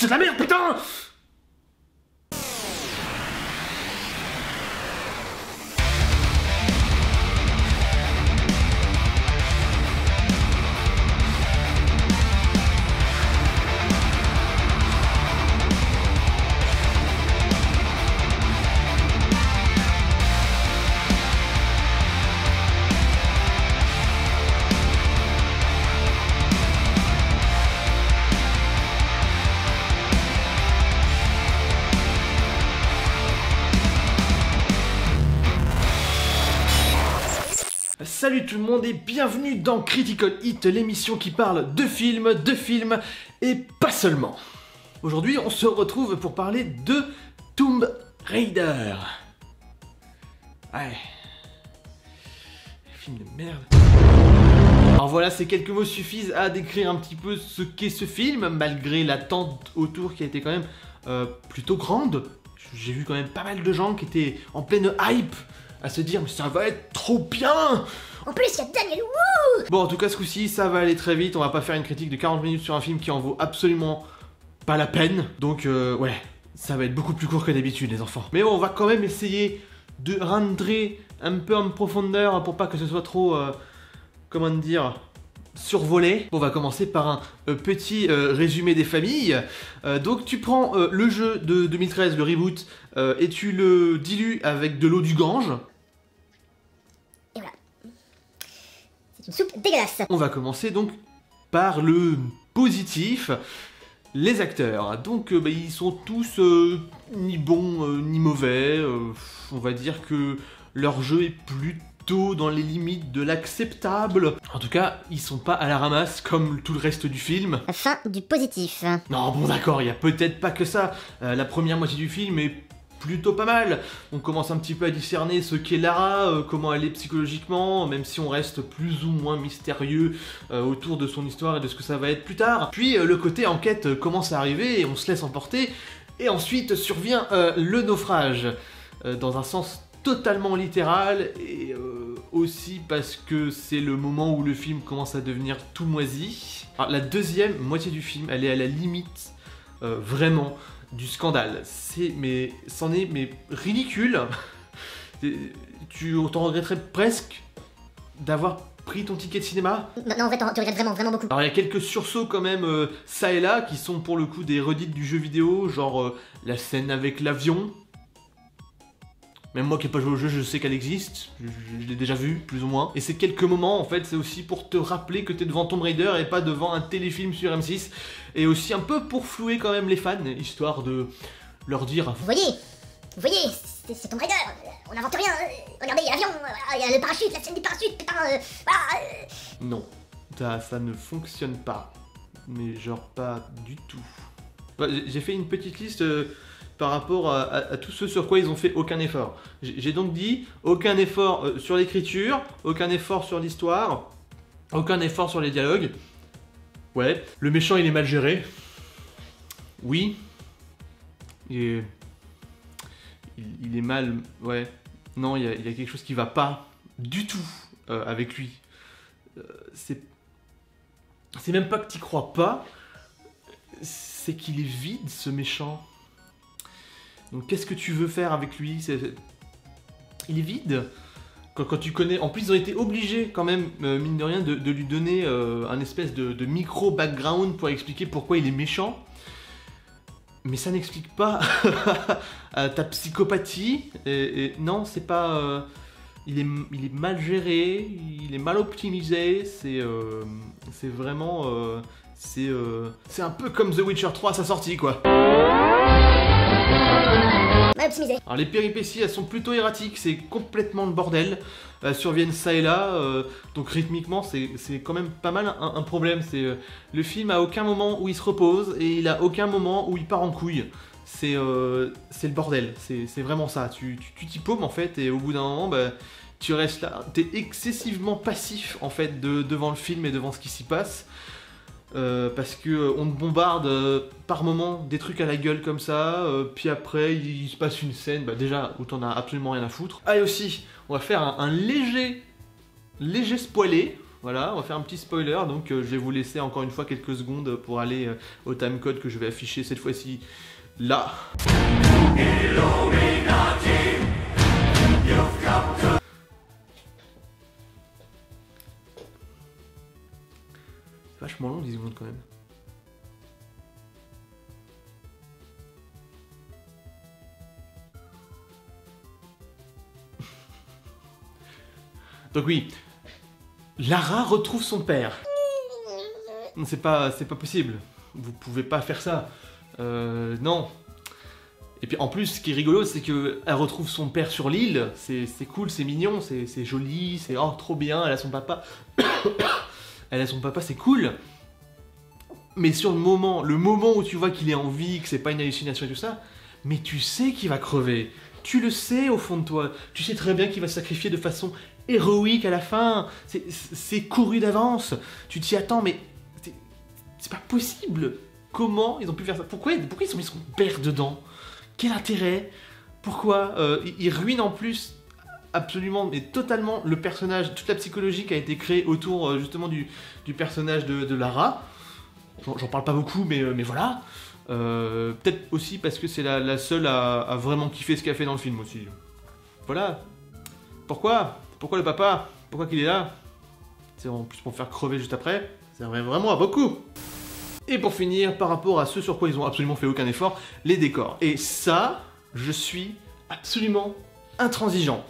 C'est de la merde, putain! Salut tout le monde et bienvenue dans Critical Hit, l'émission qui parle de films et pas seulement. Aujourd'hui, on se retrouve pour parler de Tomb Raider. Ouais. Film de merde. Alors voilà, ces quelques mots suffisent à décrire un petit peu ce qu'est ce film, malgré l'attente autour qui a été quand même plutôt grande. J'ai vu quand même pas mal de gens qui étaient en pleine hype à se dire mais ça va être trop bien. En plus, il y a Daniel Wu. Bon, en tout cas, ce coup-ci, ça va aller très vite. On va pas faire une critique de 40 minutes sur un film qui en vaut absolument pas la peine. Donc, ouais, ça va être beaucoup plus court que d'habitude, les enfants. Mais bon, on va quand même essayer de rentrer un peu en profondeur pour pas que ce soit trop, comment dire, survolé. Bon, on va commencer par un petit résumé des familles. Donc, tu prends le jeu de 2013, le reboot, et tu le dilues avec de l'eau du Gange. Et voilà. C'est une soupe dégueulasse. On va commencer donc par le positif, les acteurs. Donc ils sont tous ni bons ni mauvais. On va dire que leur jeu est plutôt dans les limites de l'acceptable. En tout cas, ils sont pas à la ramasse comme tout le reste du film. Fin du positif. Non, bon d'accord, il y a peut-être pas que ça. La première moitié du film est plutôt pas mal. On commence un petit peu à discerner ce qu'est Lara, comment elle est psychologiquement, même si on reste plus ou moins mystérieux autour de son histoire et de ce que ça va être plus tard. Puis le côté enquête commence à arriver et on se laisse emporter. Et ensuite survient le naufrage, dans un sens totalement littéral et aussi parce que c'est le moment où le film commence à devenir tout moisi. Alors, la deuxième moitié du film, elle est à la limite vraiment du scandale. C'en est ridicule. Tu t'en regretterais presque d'avoir pris ton ticket de cinéma. Non, en fait, tu regrettes vraiment beaucoup. Alors il y a quelques sursauts quand même ça et là qui sont pour le coup des redites du jeu vidéo, genre la scène avec l'avion. Même moi qui n'ai pas joué au jeu, je sais qu'elle existe, je l'ai déjà vue, plus ou moins. Et ces quelques moments, en fait, c'est aussi pour te rappeler que t'es devant Tomb Raider et pas devant un téléfilm sur M6. Et aussi un peu pour flouer quand même les fans, histoire de leur dire... Vous voyez, c'est Tomb Raider, on n'invente rien. Regardez, il y a l'avion, il y a le parachute, la scène du parachute, putain, voilà. Non, ça ne fonctionne pas. Mais genre pas du tout. Ouais, j'ai fait une petite liste... par rapport à tout ce sur quoi ils ont fait aucun effort. J'ai donc dit aucun effort sur l'écriture, aucun effort sur l'histoire, aucun effort sur les dialogues. Ouais, le méchant il est mal géré. Oui. Il est mal... Ouais. Non, il y a quelque chose qui va pas du tout avec lui. C'est même pas que t'y crois pas, c'est qu'il est vide ce méchant. Donc qu'est-ce que tu veux faire avec lui? Il est vide. Quand tu connais... En plus, ils ont été obligés quand même, mine de rien, de lui donner un espèce de micro-background pour expliquer pourquoi il est méchant. Mais ça n'explique pas ta psychopathie. Et non, c'est pas... il est mal géré, il est mal optimisé, c'est vraiment... c'est un peu comme The Witcher 3 à sa sortie, quoi. Optimisé. Alors les péripéties elles sont plutôt erratiques, c'est complètement le bordel, surviennent ça et là, donc rythmiquement c'est quand même pas mal un problème, le film a aucun moment où il se repose et il a aucun moment où il part en couille, c'est le bordel, c'est vraiment ça, tu t'y paumes en fait et au bout d'un moment bah, tu restes là, t'es excessivement passif en fait devant le film et devant ce qui s'y passe. Parce que on te bombarde par moment des trucs à la gueule comme ça, puis après il se passe une scène, bah déjà où t'en as absolument rien à foutre. Allez aussi, on va faire un léger spoilé, Voilà, on va faire un petit spoiler, donc je vais vous laisser encore une fois quelques secondes pour aller au timecode que je vais afficher cette fois-ci là. C'est vachement long 10 secondes quand même. Donc oui, Lara retrouve son père. C'est pas possible. Vous pouvez pas faire ça. Non. Et puis en plus, ce qui est rigolo, c'est que elle retrouve son père sur l'île. C'est cool, c'est mignon, c'est joli, c'est oh trop bien. Elle a son papa. Elle a son papa, c'est cool. Mais sur le moment où tu vois qu'il est en vie, que c'est pas une hallucination et tout ça, mais tu sais qu'il va crever. Tu le sais au fond de toi. Tu sais très bien qu'il va se sacrifier de façon héroïque à la fin. C'est couru d'avance. Tu t'y attends, mais c'est pas possible. Comment ils ont pu faire ça? Pourquoi ils ont mis son père dedans? Quel intérêt? Pourquoi ils ruinent en plus absolument, mais totalement le personnage, toute la psychologie qui a été créée autour justement du personnage de Lara. J'en parle pas beaucoup, mais voilà. Peut-être aussi parce que c'est la seule à vraiment kiffer ce qu'elle fait dans le film aussi. Voilà. Pourquoi le papa? Pourquoi qu'il est là? C'est en plus pour faire crever juste après. Ça servait vraiment à beaucoup. Et pour finir, par rapport à ce sur quoi ils ont absolument fait aucun effort, les décors. Et ça, je suis absolument intransigeant.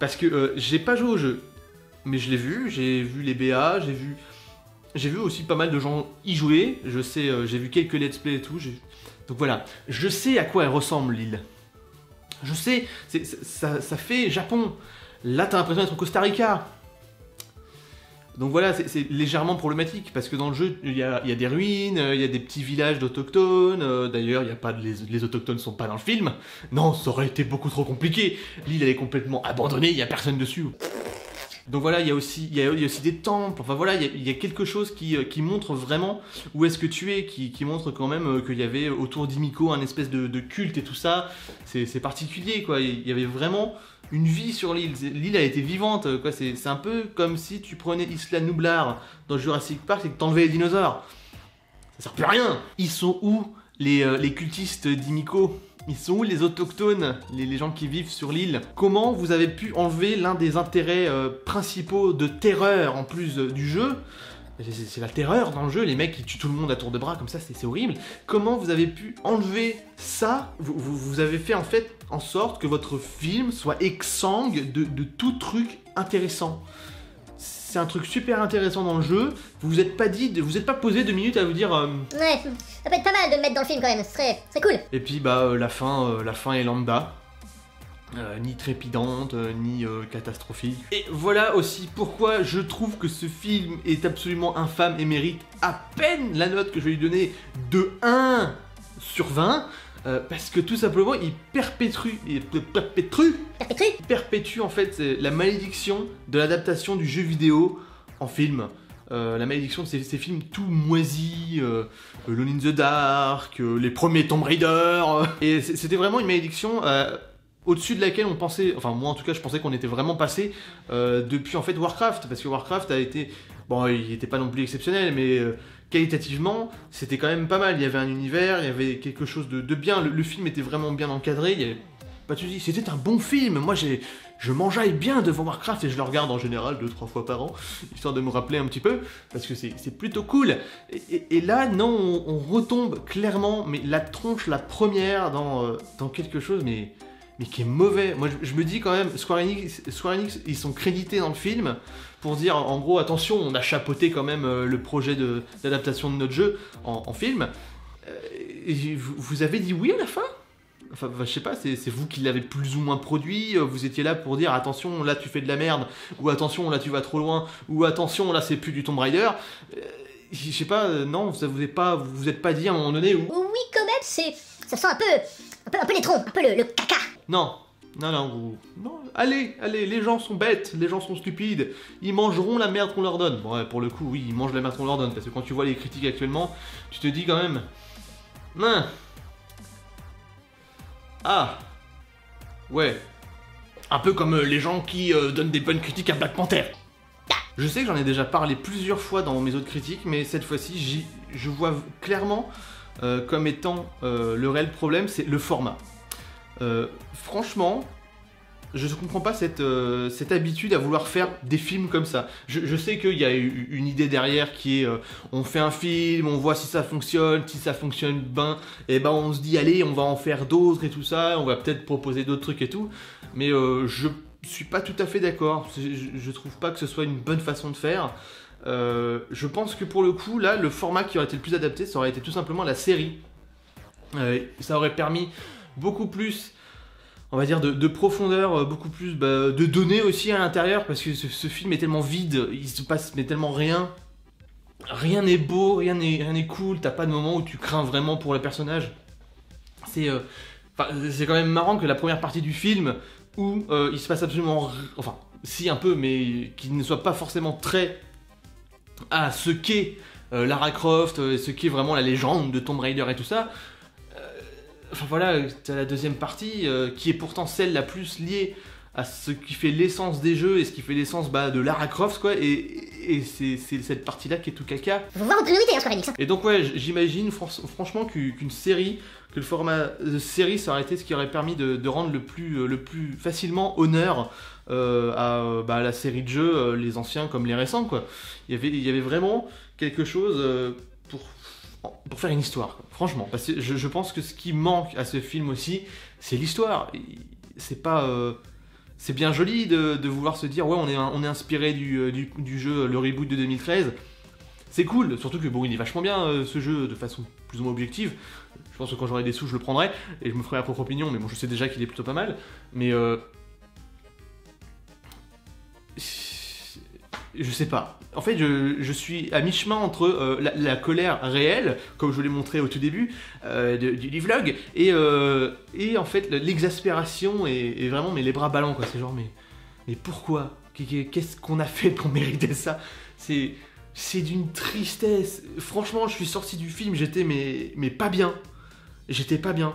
Parce que j'ai pas joué au jeu, mais je l'ai vu, j'ai vu les BA, j'ai vu aussi pas mal de gens y jouer, je sais, j'ai vu quelques let's play et tout, donc voilà, je sais à quoi elle ressemble l'île. Je sais, ça fait Japon. Là t'as l'impression d'être au Costa Rica. Donc voilà, c'est légèrement problématique, parce que dans le jeu, il y a des ruines, il y a des petits villages d'autochtones, d'ailleurs, les autochtones sont pas dans le film. Non, ça aurait été beaucoup trop compliqué. L'île, elle est complètement abandonnée, il y a personne dessus. Donc voilà, il y a aussi des temples, enfin voilà, il y a quelque chose qui montre vraiment où est-ce que tu es, qui montre quand même qu'il y avait autour d'Himiko un espèce de culte et tout ça. C'est particulier, quoi, il y avait vraiment une vie sur l'île. L'île a été vivante, quoi. C'est un peu comme si tu prenais Isla Nublar dans Jurassic Park et que t'enlevais les dinosaures. Ça sert plus à rien. Ils sont où les cultistes d'Himiko? Ils sont où les autochtones, les gens qui vivent sur l'île? Comment vous avez pu enlever l'un des intérêts principaux de terreur en plus du jeu? C'est la terreur dans le jeu, les mecs qui tuent tout le monde à tour de bras comme ça, c'est horrible. Comment vous avez pu enlever ça? Vous avez fait en fait en sorte que votre film soit exsangue de tout truc intéressant. C'est un truc super intéressant dans le jeu. Vous vous êtes pas posé 2 minutes à vous dire. Ouais, ça peut être pas mal de le mettre dans le film quand même, c'est cool. Et puis bah la fin est lambda. Ni trépidante, ni catastrophique. Et voilà aussi pourquoi je trouve que ce film est absolument infâme et mérite à peine la note que je vais lui donner de 1 sur 20. Parce que tout simplement, il perpétue en fait la malédiction de l'adaptation du jeu vidéo en film. La malédiction de ces films tout moisis, Alone in the Dark, les premiers Tomb Raider. Et c'était vraiment une malédiction au-dessus de laquelle on pensait, enfin moi en tout cas je pensais qu'on était vraiment passé depuis en fait Warcraft. Parce que Warcraft a été, bon il n'était pas non plus exceptionnel, mais qualitativement, c'était quand même pas mal. Il y avait un univers, il y avait quelque chose de bien. Le film était vraiment bien encadré. Il y avait pas de soucis. C'était un bon film. Moi, je m'enjaille bien devant Warcraft et je le regarde en général 2-3 fois par an, histoire de me rappeler un petit peu, parce que c'est plutôt cool. Et là, non, on retombe clairement, mais la tronche, la première, dans quelque chose, mais qui est mauvais. Moi, je me dis quand même, Square Enix, ils sont crédités dans le film pour dire, en gros, attention, on a chapeauté quand même le projet d'adaptation de notre jeu en film. Et vous avez dit oui à la fin? Enfin, je sais pas, c'est vous qui l'avez plus ou moins produit, vous étiez là pour dire, attention, là tu fais de la merde, ou attention, là tu vas trop loin, ou attention, là c'est plus du Tomb Raider. Je sais pas, non, vous êtes pas dit à un moment donné où... Oui, quand même, ça sent un peu les troncs, un peu le caca. Non, allez, les gens sont bêtes, les gens sont stupides, ils mangeront la merde qu'on leur donne. Bon, ouais, pour le coup, oui, ils mangent la merde qu'on leur donne, parce que quand tu vois les critiques actuellement, tu te dis quand même... Ah, ouais, un peu comme les gens qui donnent des bonnes critiques à Black Panther. Je sais que j'en ai déjà parlé plusieurs fois dans mes autres critiques, mais cette fois-ci, je vois clairement comme étant le réel problème, c'est le format. Franchement, je ne comprends pas cette habitude à vouloir faire des films comme ça. Je sais qu'il y a une idée derrière qui est on fait un film, on voit si ça fonctionne ben, et ben on se dit allez on va en faire d'autres et tout ça, on va peut-être proposer d'autres trucs et tout, mais je suis pas tout à fait d'accord, je trouve pas que ce soit une bonne façon de faire. Je pense que pour le coup là le format qui aurait été le plus adapté ça aurait été tout simplement la série. Ça aurait permis beaucoup plus, on va dire, de profondeur, beaucoup plus de données aussi à l'intérieur, parce que ce film est tellement vide, il se passe mais tellement rien. Rien n'est beau, rien n'est cool, t'as pas de moment où tu crains vraiment pour le personnage. C'est quand même marrant que la première partie du film, où il se passe absolument... Enfin, si un peu, mais qui ne soit pas forcément très à ce qu'est Lara Croft, ce qu'est vraiment la légende de Tomb Raider et tout ça. Enfin voilà, t'as la deuxième partie qui est pourtant celle la plus liée à ce qui fait l'essence des jeux et ce qui fait l'essence de Lara Croft quoi, et c'est cette partie là qui est tout caca. Faut voir vos priorités Square Enix. Et donc ouais, j'imagine franchement qu'une série, que le format de série ça aurait été ce qui aurait permis de rendre le plus facilement honneur à la série de jeux, les anciens comme les récents quoi. Il y avait vraiment quelque chose pour faire une histoire, quoi. Franchement, parce que je pense que ce qui manque à ce film aussi, c'est l'histoire. C'est pas, c'est bien joli de vouloir se dire ouais on est inspiré du jeu, le reboot de 2013. C'est cool, surtout que bon il est vachement bien ce jeu de façon plus ou moins objective. Je pense que quand j'aurai des sous je le prendrai et je me ferai ma propre opinion, mais bon je sais déjà qu'il est plutôt pas mal. Mais je sais pas. En fait, je suis à mi-chemin entre la colère réelle, comme je vous l'ai montré au tout début du vlog, et en fait l'exaspération et vraiment les bras ballants quoi. C'est genre mais pourquoi? Qu'est-ce qu'on a fait pour mériter ça? C'est d'une tristesse. Franchement, je suis sorti du film, j'étais mais pas bien. J'étais pas bien.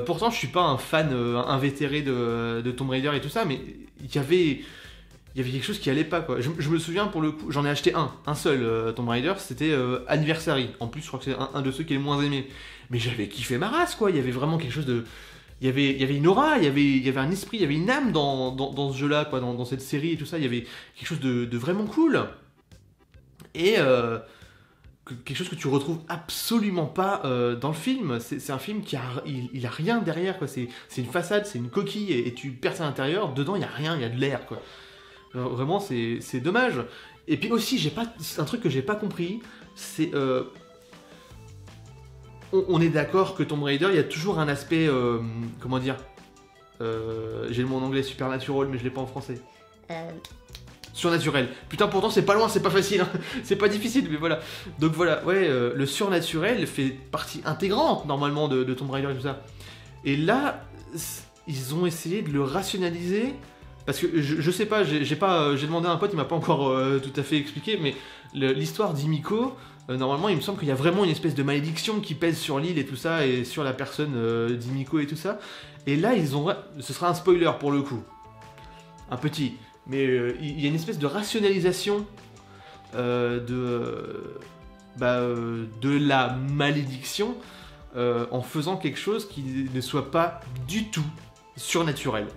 Pourtant, je suis pas un fan invétéré de Tomb Raider et tout ça, mais il y avait quelque chose qui allait pas quoi. Je me souviens pour le coup, j'en ai acheté un seul Tomb Raider, c'était Anniversary. En plus, je crois que c'est un de ceux qui est le moins aimé. Mais j'avais kiffé ma race quoi. Il y avait vraiment quelque chose de, il y avait une aura, il y avait un esprit, il y avait une âme dans ce jeu-là quoi, dans cette série et tout ça. Il y avait quelque chose de vraiment cool. Et quelque chose que tu retrouves absolument pas dans le film. C'est un film qui il a rien derrière quoi. C'est une façade, c'est une coquille et tu perces à l'intérieur. Dedans il y a rien, il y a de l'air quoi. Vraiment c'est dommage. Et puis aussi un truc que j'ai pas compris, c'est on est d'accord que Tomb Raider il y a toujours un aspect comment dire, j'ai le mot en anglais supernatural mais je l'ai pas en français. Surnaturel. Putain pourtant c'est pas loin, c'est pas facile, hein. C'est pas difficile mais voilà. Donc voilà, ouais, le surnaturel fait partie intégrante normalement de Tomb Raider et tout ça. Et là, ils ont essayé de le rationaliser. Parce que je sais pas, j'ai demandé à un pote, il m'a pas encore tout à fait expliqué, mais l'histoire d'Himiko, normalement il me semble qu'il y a vraiment une espèce de malédiction qui pèse sur l'île et tout ça, et sur la personne d'Himiko et tout ça. Et là, ce sera un spoiler pour le coup. Un petit. Mais il y a une espèce de rationalisation de la malédiction en faisant quelque chose qui ne soit pas du tout surnaturel.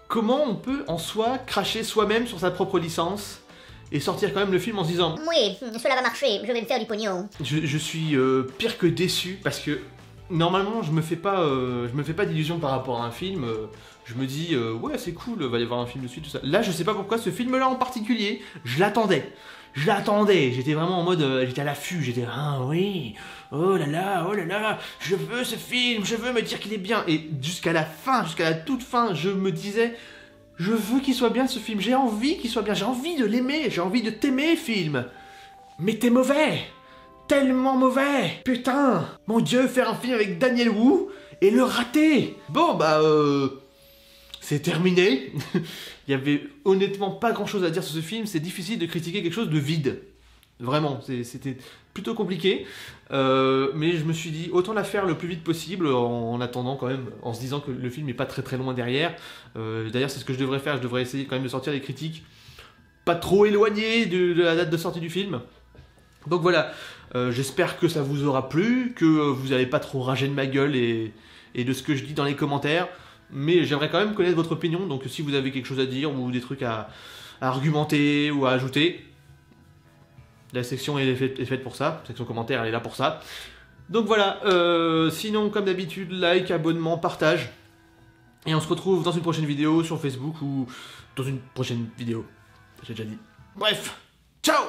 Comment on peut en soi cracher soi-même sur sa propre licence et sortir quand même le film en se disant oui, cela va marcher, je vais me faire du pognon. Je suis pire que déçu parce que normalement je me fais pas d'illusions par rapport à un film. Je me dis ouais c'est cool, va y avoir un film dessus tout ça. Là je sais pas pourquoi ce film là en particulier, je l'attendais, j'étais vraiment en mode, j'étais à l'affût, j'étais ah oui, oh là là, je veux ce film, je veux me dire qu'il est bien. Et jusqu'à la toute fin, je me disais, je veux qu'il soit bien ce film, j'ai envie qu'il soit bien, j'ai envie de l'aimer, j'ai envie de t'aimer film. Mais t'es mauvais, tellement mauvais, putain, mon dieu, faire un film avec Daniel Wu et le rater. Bon c'est terminé. Il y avait honnêtement pas grand chose à dire sur ce film, c'est difficile de critiquer quelque chose de vide. Vraiment, c'était plutôt compliqué. Mais je me suis dit, autant la faire le plus vite possible, en attendant quand même, en se disant que le film n'est pas très très loin derrière. D'ailleurs, c'est ce que je devrais faire, je devrais essayer quand même de sortir des critiques pas trop éloignées de la date de sortie du film. Donc voilà, j'espère que ça vous aura plu, que vous n'allez pas trop rager de ma gueule et de ce que je dis dans les commentaires. Mais j'aimerais quand même connaître votre opinion, donc si vous avez quelque chose à dire ou des trucs à argumenter ou à ajouter, la section est faite pour ça, la section commentaire elle est là pour ça. Donc voilà, sinon comme d'habitude, like, abonnement, partage. Et on se retrouve dans une prochaine vidéo sur Facebook ou dans une prochaine vidéo. J'ai déjà dit. Bref, ciao!